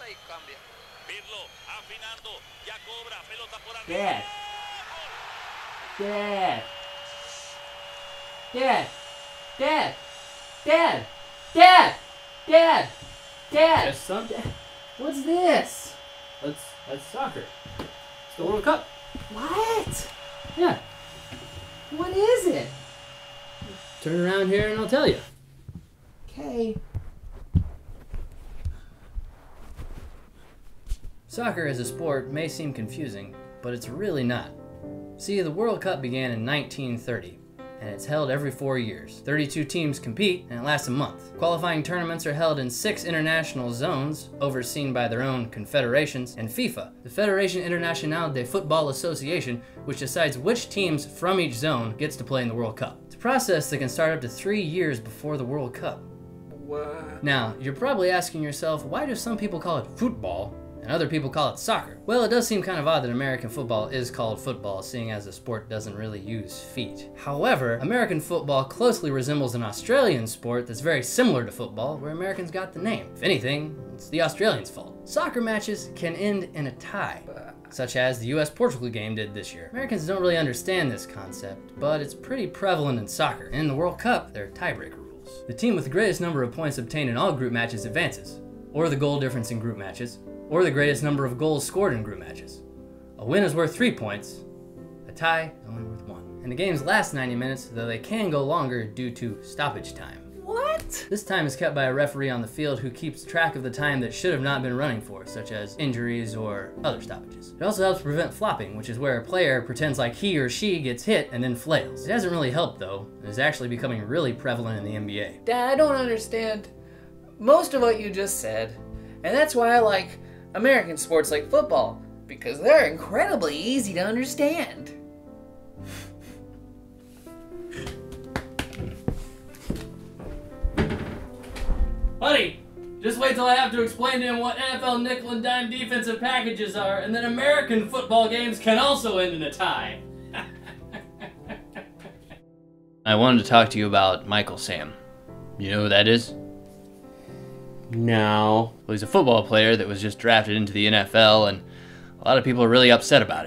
Pirlo afinando, ya cobra, pelota por arriba. Dad. Dad. Dad. Dad. Dad. Dad. Dad. Dad. Yes, son? What's this? That's soccer. It's the World Cup. What? Yeah. What is it? Turn around here and I'll tell you. Okay. Soccer as a sport may seem confusing, but it's really not. See, the World Cup began in 1930, and it's held every 4 years. 32 teams compete, and it lasts a month. Qualifying tournaments are held in 6 international zones, overseen by their own confederations, and FIFA, the Fédération Internationale de Football Association, which decides which teams from each zone gets to play in the World Cup. It's a process that can start up to 3 years before the World Cup. What? Now, you're probably asking yourself, why do some people call it football and other people call it soccer? Well, it does seem kind of odd that American football is called football, seeing as the sport doesn't really use feet. However, American football closely resembles an Australian sport that's very similar to football, where Americans got the name. If anything, it's the Australians' fault. Soccer matches can end in a tie, such as the US-Portugal game did this year. Americans don't really understand this concept, but it's pretty prevalent in soccer. In the World Cup, there are tiebreaker rules. The team with the greatest number of points obtained in all group matches advances, or the goal difference in group matches, or the greatest number of goals scored in group matches. A win is worth 3 points, a tie is only worth 1. And the games last 90 minutes, though they can go longer due to stoppage time. What? This time is kept by a referee on the field who keeps track of the time that should have not been running for, such as injuries or other stoppages. It also helps prevent flopping, which is where a player pretends like he or she gets hit and then flails. It hasn't really helped though. It is actually becoming really prevalent in the NBA. Dad, I don't understand most of what you just said, and that's why I like American sports like football, because they're incredibly easy to understand. Buddy, just wait till I have to explain to him what NFL nickel and dime defensive packages are, and then American football games can also end in a tie. I wanted to talk to you about Michael Sam. You know who that is? No. Well, he's a football player that was just drafted into the NFL, and a lot of people are really upset about it.